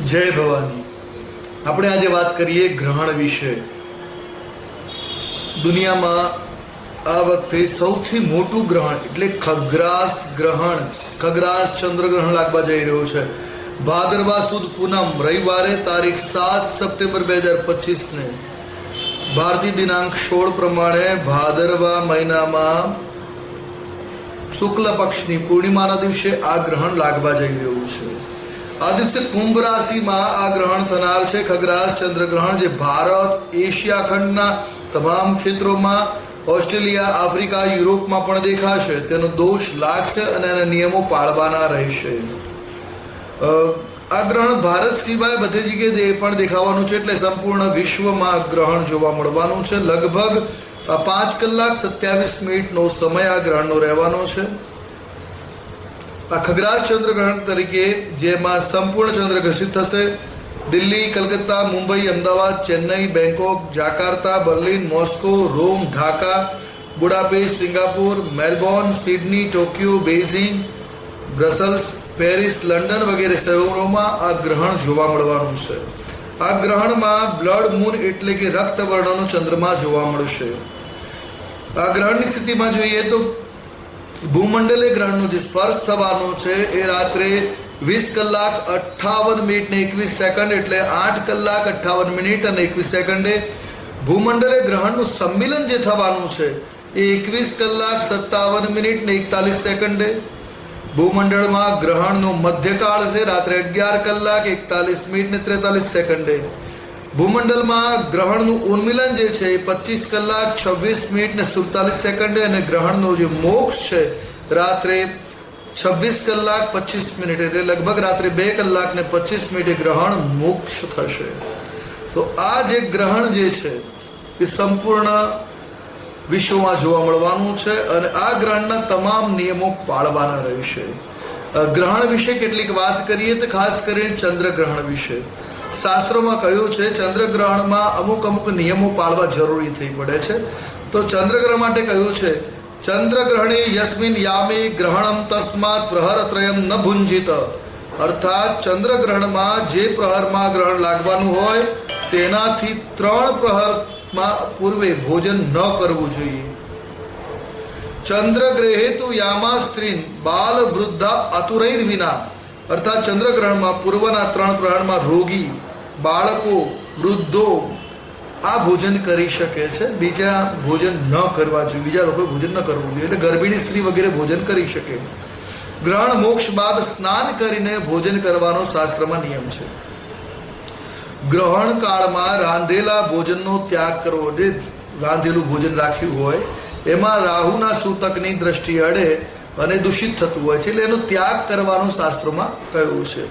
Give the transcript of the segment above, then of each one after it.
જય ભવાની. આપણે આજે વાત કરીએ ગ્રહણ વિશે. દુનિયામાં આ વખતે સૌથી મોટું ગ્રહણ એટલે ખગ્રાસ ગ્રહણ, ખગ્રાસ ચંદ્રગ્રહણ લાગવા જઈ રહ્યું છે. ભાદરવા સુદ પૂનમ રવિવારે તારીખ 7 સપ્ટેમ્બર 2025 ને ભારતીય દિનાંક 16 પ્રમાણે ભાદરવા મહિનામાં શુક્લ પક્ષની પૂર્ણિમાના દિવસે આ ગ્રહણ લાગવા જઈ રહ્યું છે. આ દિવસે કુંભ રાશિમાં આ ગ્રહણ થનાર છે. ખગ્રાસ ચંદ્રગ્રહણ જે ભારત, એશિયા ખંડના તમામ ક્ષેત્રોમાં, ઓસ્ટ્રેલિયા, આફ્રિકા, યુરોપમાં પણ દેખાશે. તેનો દોષ લાગશે અને એના નિયમો પાળવાના રહેશે. આ ગ્રહણ ભારત સિવાય બધી જગ્યાએ પણ દેખાવાનું છે, એટલે સંપૂર્ણ વિશ્વમાં ગ્રહણ જોવા મળવાનું છે. લગભગ 5 કલાક 27 મિનિટનો સમય આ ગ્રહણનો રહેવાનો છે. આ ખગ્રાસ ચંદ્રગ્રહણ તરીકે જેમાં સંપૂર્ણ ચંદ્ર ઘોષિત થશે. Delhi, Calcutta, Mumbai, Ahmedabad, Chennai, Bangkok, Jakarta, Berlin, Moscow, Rome, Dhaka, Budapest, Singapore, Melbourne, Sydney, Tokyo, Beijing, Brussels, Paris, London વગેરે શહેરોમાં આ ગ્રહણ જોવા મળવાનું છે. આ ગ્રહણમાં બ્લડ મૂન એટલે કે રક્તવર્ણનો ચંદ્રમા જોવા મળશે. આ ગ્રહણની સ્થિતિમાં જોઈએ તો ભૂમંડલે ગ્રહણનો જે સ્પર્શ થવાનો છે એ રાત્રે 20 કલાક 58 મિનિટ ને 21 સેકન્ડ એટલે 8 કલાક 58 મિનિટ અને 21 સેકન્ડે. ભૂમંડલે ગ્રહણનું સંમિલન જે થવાનું છે એ 21 કલાક 57 મિનિટ ને 41 સેકન્ડે. ભૂમંડળમાં ગ્રહણનો મધ્યકાળ છે રાત્રે 11 કલાક 41 મિનિટ ને 43 સેકન્ડે. ભૂમંડળમાં ગ્રહણનું ઉન્મિલન જે છે એ 25 કલાક 26 મિનિટ ને 47 સેકન્ડે અને ગ્રહણનો જે મોક્ષ છે રાત્રે 26 કલાક 25 મિનિટ એટલે લગભગ રાત્રે 2 કલાક ને 25 મિનિટે ગ્રહણ મોક્ષ થશે. તો આ જે ગ્રહણ જે છે એ સંપૂર્ણ વિશ્વમાં જોવા મળવાનું છે અને આ ગ્રહણના તમામ નિયમો પાળવાના રહેશે. ગ્રહણ વિશે કેટલીક વાત કરીએ તો ખાસ કરીને ચંદ્રગ્રહણ વિશે શાસ્ત્રોમાં કહ્યું છે ચંદ્રગ્રહણમાં અમુક નિયમો પાળવા જરૂરી થઈ પડે છે. તો ચંદ્રગ્રહણ માટે કહ્યું છે ચંદ્રગ્રહણે યસ્મિન યામે ગ્રહણમ તસ્માત પ્રહરત્રયમ ન ભુંજિત. અર્થાત ચંદ્રગ્રહણમાં જે પ્રહરમાં ગ્રહણ લાગવાનું હોય તેનાથી 3 પ્રહરમાં પૂર્વે ભોજન ન કરવું જોઈએ. ચંદ્રગ્રહે તુ યામા સ્ત્રીન બાલ વૃદ્ધા અતુરૈર વિના. અર્થાત ચંદ્રગ્રહણમાં પૂર્વના 3 પ્રહરમાં રોગી, બાળકો, વૃદ્ધો આ ભોજન કરી શકે છે. બીજા ભોજન ન કરવા જોઈએ, બીજા લોકોએ ભોજન ન કરવું જોઈએ. એટલે ગર્ભિણી સ્ત્રી વગેરે ભોજન કરી શકે. ગ્રહણ મોક્ષ બાદ સ્નાન કરીને ભોજન કરવાનો શાસ્ત્રમાં નિયમ છે. ગ્રહણ કાળમાં રાંધેલા ભોજનનો ત્યાગ કરવો. જે રાંધેલું ભોજન રાખ્યું હોય એમાં રાહુના સૂતકની દ્રષ્ટિ અડે અને દૂષિત થતું હોય છે, એટલે એનો ત્યાગ કરવાનું શાસ્ત્રોમાં કહ્યું છે.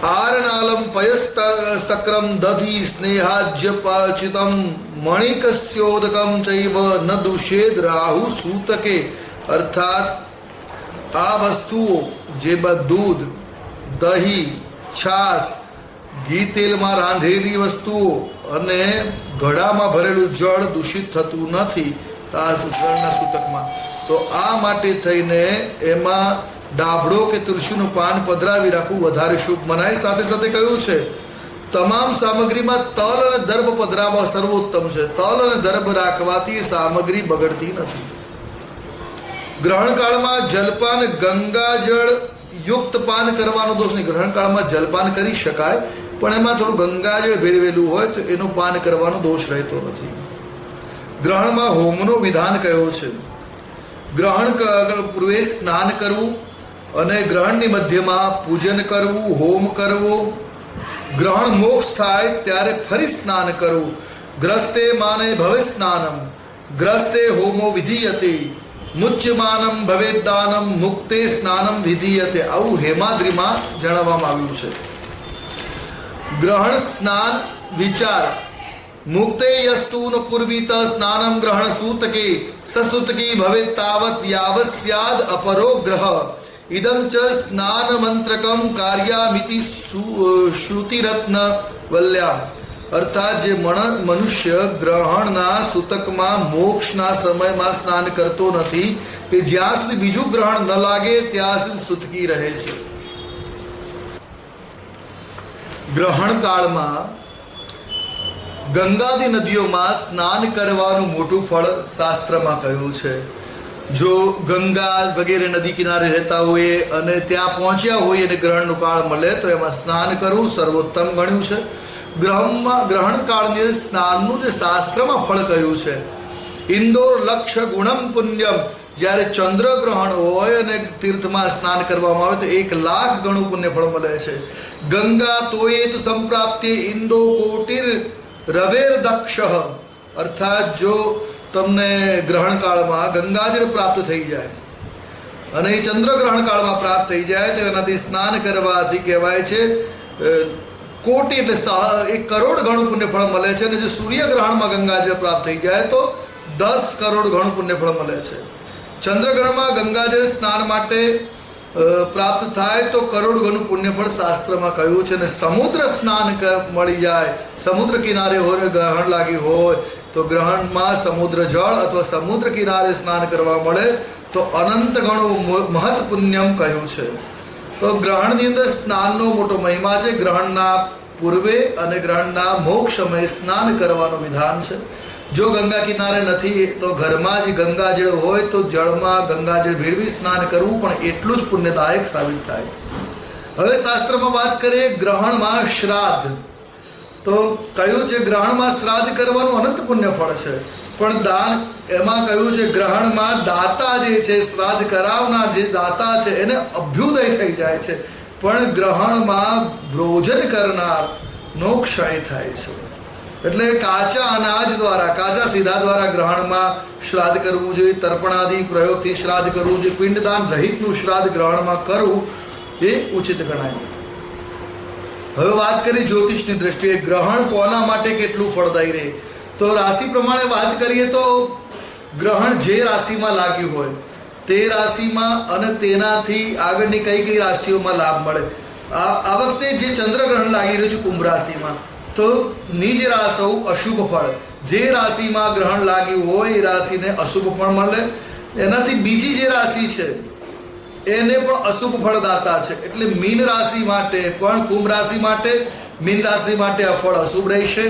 આરનાલમ પયસ્તક્રમ દધી સ્નેહાજ્યપાચિતમ મણિકસ્યોદકમ ચૈવ ન દુષેદ રાહુ સૂતકે. અર્થાત આ વસ્તુઓ જે દૂધ, દહીં, છાશ, ઘી તેલમાં રાંધેલી વસ્તુઓ અને ઘડામાં ભરેલું જળ દૂષિત થતું નથી આ જળના સૂતકમાં. તો આ માટે થઈને એમાં ડાભડો કે તુલસીનું પાન પધરાવી રાખવું વધારે શુભ મનાય. સાથે સાથે કહ્યું છે તમામ સામગ્રીમાં તલ અને દર્ભ પધરાવવા સર્વોત્તમ છે. તલ અને દર્ભ રાખવાથી સામગ્રી બગડતી નથી. ગ્રહણ કાળમાં જલપાન ગંગાજળ યુક્ત પાન કરવાનો દોષ નહીં. ગ્રહણ કાળમાં જલપાન કરી શકાય પણ એમાં થોડું ગંગાજળ ભેળવેલું હોય તો એનું પાન કરવાનો દોષ રહેતો નથી. ગ્રહણમાં હોમનો વિધાન કયો છે. ગ્રહણ પૂર્વે સ્નાન કરવું અને ગ્રહણની મધ્યમાં પૂજન કરવું, હોમ કરવો. ગ્રહણ મોક્ષ થાય ત્યારે ફરી સ્નાન કરવું. ગ્રસ્તે માને ભવે સ્નાનમ ગ્રસ્તે હોમો વિધીયતે મુચ્યમાનમ ભવેદ દાનમ મુક્તે સ્નાનમ વિધીયતે. આવું હેમાદ્રીમાં જણાવવામાં આવ્યું છે. ગ્રહણ સ્નાન વિચાર મુક્તે યસ્તુ ન કુર્વીત સ્નાનમ ગ્રહણ સૂતકે સસૂતકી ભવેત તાવત યાવત સ્યાદ અપરો ગ્રહ ઇદમ ચ સ્નાન મંત્રકમ કાર્યામિતિ શ્રુતિરત્ન વલ્યામ. અર્થાત જે મનુષ્ય ગ્રહણના સૂતકમાં મોક્ષના સમયમાં સ્નાન કરતો નથી એ જ્યાં સુધી બીજું ગ્રહણ ન લાગે ત્યાં સુધી સૂતકી રહે છે. ગ્રહણ કાળમાં ગંગાદી નદીઓમાં સ્નાન કરવાનું મોટું ફળ શાસ્ત્રમાં કહ્યું છે. જો ગંગા વગેરે નદી કિનારે રહેતા હોઈએ અને ત્યાં પહોંચ્યા હોઈએ અને ગ્રહણનું કાળ મળે તો એમાં સ્નાન કરવું સર્વોત્તમ ગણ્યું છે. ગ્રહણ કાળની સ્નાનનું જે શાસ્ત્રમાં ફળ કહ્યું છે, ઇન્દોર લક્ષ ગુણમ પુણ્યમ, જ્યારે ચંદ્રગ્રહણ હોય અને તીર્થમાં સ્નાન કરવામાં આવે તો 1,00,000 ગણું પુણ્ય ફળ મળે છે. ગંગા તોયેત સંપ્રાપ્તિ ઇન્દો કોટિર રવેર દક્ષ, અર્થાત જો તમને ગ્રહણ કાળમાં ગંગાજળ પ્રાપ્ત થઈ જાય અને એ ચંદ્રગ્રહણ કાળમાં પ્રાપ્ત થઈ જાય તો એનાથી સ્નાન કરવાથી કહેવાય છે કોટી એટલે 1 કરોડ ગણું પુણ્ય ફળ મળે છે. અને જો સૂર્યગ્રહણમાં ગંગાજળ પ્રાપ્ત થઈ જાય તો 10 કરોડ ગણું પુણ્ય ફળ મળે છે. ચંદ્રગ્રહણમાં ગંગાજળ સ્નાન માટે પ્રાપ્ત થાય તો કરોડ ગણું પુણ્યફળ શાસ્ત્રમાં કહ્યું છે. અને સમુદ્ર સ્નાન મળી જાય, સમુદ્ર કિનારે હોય ગ્રહણ લાગી હોય તો ગ્રહણમાં સમુદ્ર જળ અથવા સમુદ્ર કિનારે સ્નાન કરવા મળે તો અનંત ગણું મહત પુણ્યમ કહ્યું છે. તો ગ્રહણની અંદર સ્નાનનો મોટો મહિમા છે. ગ્રહણના પૂર્વે અને ગ્રહણના મોક્ષ સમયે સ્નાન કરવાનું વિધાન છે. જો ગંગા કિનારે નથી તો ઘરમાં જ ગંગાજળ હોય તો જળમાં ગંગાજળ ભેળવી સ્નાન કરવું પણ એટલું જ પુણ્યદાયક સાબિત થાય. હવે શાસ્ત્રમાં વાત કરીએ ગ્રહણમાં શ્રાદ્ધ. તો કહ્યું છે ગ્રહણમાં શ્રાદ્ધ કરવાનું અનંત પુણ્ય ફળ છે, પણ દાન એમાં કહ્યું છે ગ્રહણમાં દાતા જે છે, શ્રાદ્ધ કરાવનાર જે દાતા છે એને અભ્યુદય થઈ જાય છે, પણ ગ્રહણમાં ભોજન કરનારનો ક્ષય થાય છે. એટલે કાચા અનાજ દ્વારા, કાચા સીધા દ્વારા ગ્રહણમાં શ્રાદ્ધ કરવું જોઈએ. તર્પણાદિ પ્રયોગથી શ્રાદ્ધ કરવું જોઈએ. પિંડદાન રહિતનું શ્રાદ્ધ ગ્રહણમાં કરવું એ ઉચિત ગણાય. હવે વાત કરી જ્યોતિષની દ્રષ્ટિએ ગ્રહણ કોના માટે કેટલું ફળદાયી રહે, તો રાશિ પ્રમાણે વાત કરીએ તો ગ્રહણ જે રાશિમાં લાગ્યું હોય તે રાશિમાં અને તેનાથી આગળની કઈ કઈ રાશિઓમાં લાભ મળે. આ વખતે જે ચંદ્રગ્રહણ લાગી રહ્યું છે કુંભ રાશિમાં, તો નિજ રાશિ અશુભ ફળ, જે રાશિમાં ગ્રહણ લાગ્યું હોય એ રાશિને અશુભ ફળ મળે. એનાથી બીજી જે રાશિ છે એને પણ અશુભ ફળદાતા છે. એટલે મીન રાશિ માટે પણ કુંભ રાશિ માટે, મીન રાશિ માટે આ ફળ અશુભ રહેશે.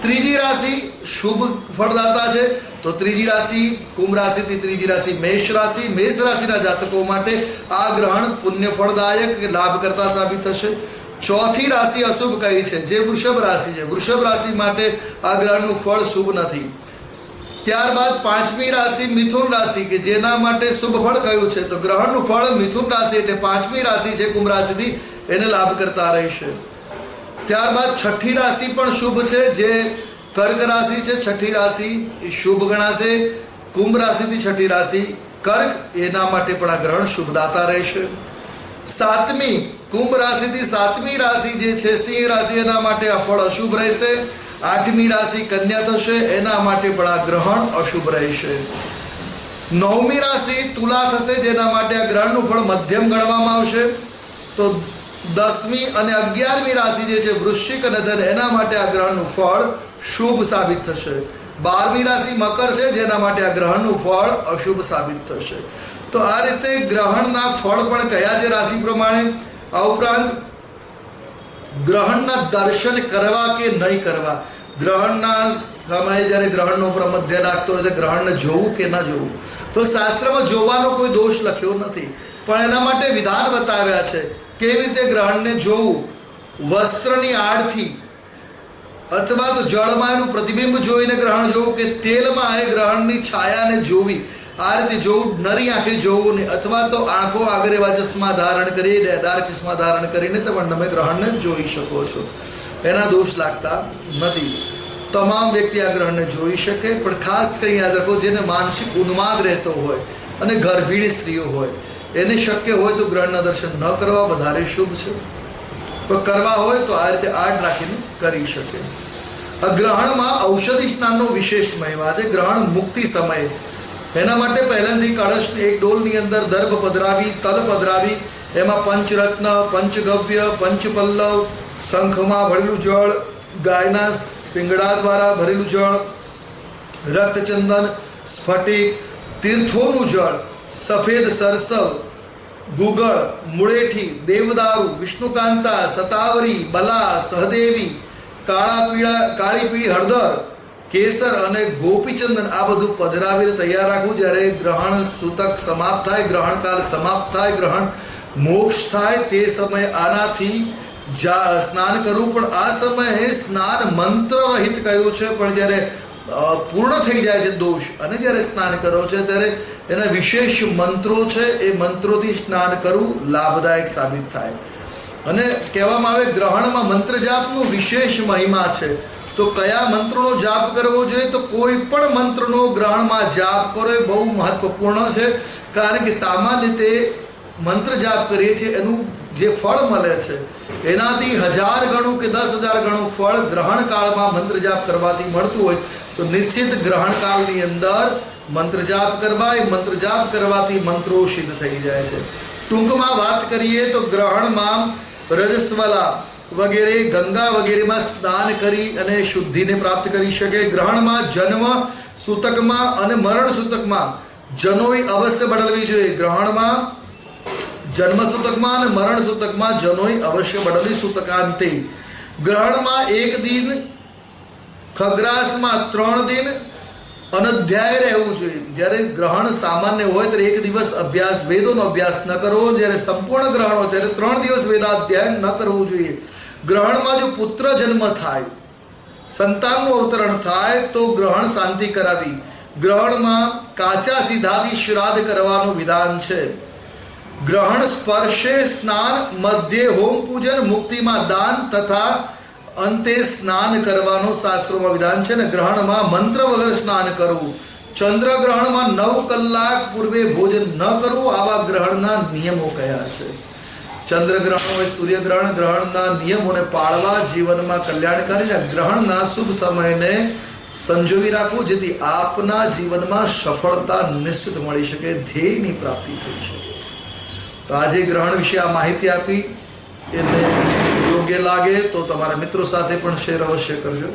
ત્રીજી રાશિ શુભ ફળદાતા છે, તો ત્રીજી રાશિ કુંભ રાશિથી ત્રીજી રાશિ મેષ રાશિ. મેષ રાશિના જાતકો માટે આ ગ્રહણ પુણ્ય ફળદાયક લાભ કરતા સાબિત થશે. ચોથી રાશિ અશુભ કહી છે જે વૃષભ રાશિ છે. વૃષભ રાશિ માટે આ ગ્રહણનું ફળ શુભ નથી. ત્યારબાદ પાંચમી રાશિ મિથુન રાશિ કે જેના માટે શુભ ફળ કયું છે, તો ગ્રહણનું ફળ મિથુન રાશિ એટલે પાંચમી રાશિ છે કુંભ રાશિથી એને લાભ કરતા રહેશે. ત્યારબાદ છઠ્ઠી રાશિ પણ શુભ છે જે કર્ક રાશિ છે. છઠ્ઠી રાશિ એ શુભ ગણાશે. કુંભ રાશિથી છઠ્ઠી રાશિ કર્ક, એના માટે પણ આ ગ્રહણ શુભદાતા રહેશે. સાતમી કુંભ રાશિથી સાતમી રાશિ જે છે સિંહ રાશિ, એના માટે આ ફળ અશુભ રહેશે. આઠમી રાશિ કન્યા થશે, એના માટે પણ આ ગ્રહણ અશુભ રહેશે. નવમી રાશિ તુલા થશે, જેના માટે આ ગ્રહણનું ફળ મધ્યમ ગણવામાં આવશે. તો 10મી અને 11મી રાશિ જે છે વૃશ્ચિક અને ધન, એના માટે આ ગ્રહણનું ફળ શુભ સાબિત થશે. 12મી રાશિ મકર છે, જેના માટે આ ગ્રહણનું ફળ અશુભ સાબિત થશે. તો આ રીતે ગ્રહણના ફળ પણ કયા છે રાશિ પ્રમાણે. આ ઉપરાંત ગ્રહણના દર્શન કરવા કે નહીં કરવા, ગ્રહણના સમયે જ્યારે ગ્રહણનો ઉપર મધ્ય રાખતો હોય તો ગ્રહણને જોવું કે ન જોવું, તો શાસ્ત્રમાં જોવાનો કોઈ દોષ લખ્યો નથી, પણ એના માટે વિધાન બતાવ્યા છે કેવી રીતે ગ્રહણને જોવું. વસ્ત્રની આડથી અથવા તો જળમાં એનું પ્રતિબિંબ જોઈને ગ્રહણ જોવું કે તેલમાં એ ગ્રહણની છાયાને જોવી, આ રીતે જોવું, નરી આંખે જોવું નહીં. અથવા તો આંખો આગળ એવા ચશ્મા ધારણ કરી, ડાર્ક ચશ્મા ધારણ કરીને તમે ગ્રહણને જોઈ શકો છો, એના દોષ લાગતા નથી. તમામ વ્યક્તિ આ ગ્રહણને જોઈ શકે, પણ ખાસ કરી યાદ રાખો જેને માનસિક ઉન્માદ રહેતો હોય અને ગર્ભિણી સ્ત્રીઓ હોય એને શક્ય હોય તો ગ્રહણના દર્શન ન કરવા વધારે શુભ છે, પણ કરવા હોય તો આ રીતે આડ રાખીને કરી શકે. આ ગ્રહણમાં ઔષધિ સ્નાનનો વિશેષ મહિમા છે. ગ્રહણ મુક્તિ સમયે એના માટે પહેલાંથી કળશને એક ડોલની અંદર દર્ભ પધરાવી, તલ પધરાવી, એમાં પંચરત્ન, પંચગવ્ય, પંચપલ્લવ, શંખમાં ભરેલું જળ, ગાયના શિંગડા દ્વારા ભરેલું જળ, રક્તચંદન, સ્ફટિક, તીર્થોનું જળ, સફેદ સરસવ ગુગળ, મુળેઠી, દેવદારુ, વિષ્ણુકાંતા, સતાવરી, બલા, સહદેવી, કાળી પીળી હળદર, કેસર અને ગોપીચંદન આ બધું પધરાવીને તૈયાર રાખવું. જ્યારે ગ્રહણ સૂતક સમાપ્ત થાય, ગ્રહણકાલ સમાપ્ત થાય, ગ્રહણ મોક્ષ થાય તે સમયે આનાથી સ્નાન કરવું. પણ આ સમયે સ્નાન મંત્ર રહિત કહ્યું છે. પણ જ્યારે પૂર્ણ થઈ જાય છે દોષ અને જ્યારે સ્નાન કરો છે ત્યારે એના વિશેષ મંત્રો છે, એ મંત્રોથી સ્નાન કરવું લાભદાયક સાબિત થાય. અને કહેવામાં આવે ગ્રહણમાં મંત્ર જાપનો વિશેષ મહિમા છે. તો કયા મંત્રનો જાપ કરવો જોઈએ? તો કોઈ પણ મંત્રનો ગ્રહણમાં જાપ કરો એ બહુ મહત્વપૂર્ણ છે. કારણ કે સામાન્ય રીતે મંત્ર જાપ કરીએ છીએ એનું જે ફળ મળે છે એનાથી 1000 ગણું કે 10,000 ગણું ફળ ગ્રહણ કાળમાં મંત્ર જાપ કરવાથી મળતું હોય. તો નિશ્ચિત ગ્રહણ કાળની અંદર મંત્ર જાપ કરવા, એ મંત્ર જાપ કરવાથી મંત્રો સિદ્ધ થઈ જાય છે. ટૂંકમાં વાત કરીએ તો ગ્રહણમાં રજસ્વલા વગેરે, ગંગા વગેરેમાં સ્નાન કરી અને શુદ્ધિને પ્રાપ્ત કરી શકે. ગ્રહણમાં જન્મ સૂતકમાં અને મરણ સૂતકમાં જનોઈ અવશ્ય બદલવી જોઈએ. ગ્રહણમાં જન્મ સૂતકમાં અને મરણ સૂતકમાં જનોઈ અવશ્ય બદલવી. સૂતકાંતે ગ્રહણમાં 1 દિન, ખગ્રાસમાં 3 દિન અનધ્યાય રહેવું જોઈએ. જ્યારે ગ્રહણ સામાન્ય હોય ત્યારે 1 દિવસ અભ્યાસ, વેદોનો અભ્યાસ ન કરવો. જ્યારે સંપૂર્ણ ગ્રહણ હોય ત્યારે 3 દિવસ વેદાધ્યાયન ન કરવું જોઈએ. ગ્રહણમાં જો પુત્ર જન્મ થાય, સંતાનનું અવતરણ થાય તો ગ્રહણ શાંતિ કરાવી. ગ્રહણમાં કાચા સીધાથી શ્રાદ્ધ કરવાનું વિધાન છે. ગ્રહણ સ્પર્શે સ્નાન, મધ્યે હોમ પૂજન, મુક્તિમાં દાન તથા અંતે સ્નાન કરવાનો શાસ્ત્રોમાં વિધાન છે. ને ગ્રહણમાં મંત્ર વગર સ્નાન કરવું. ચંદ્રગ્રહણમાં 9 કલાક પૂર્વે ભોજન ન કરવું. આવા ગ્રહણના નિયમો કયા છે? ચંદ્રગ્રહણ હોય, સૂર્યગ્રહણ, ગ્રહણના નિયમોને પાળવા, જીવનમાં કલ્યાણ કરીને ગ્રહણના શુભ સમયને સંજોવી રાખવું, જેથી આપના જીવનમાં સફળતા નિશ્ચિત મળી શકે, ધ્યેયની પ્રાપ્તિ થઈ શકે. તો આજે ગ્રહણ વિશે આ માહિતી આપી. એને યોગ્ય લાગે તો તમારા મિત્રો સાથે પણ શેર અવશ્ય કરજો.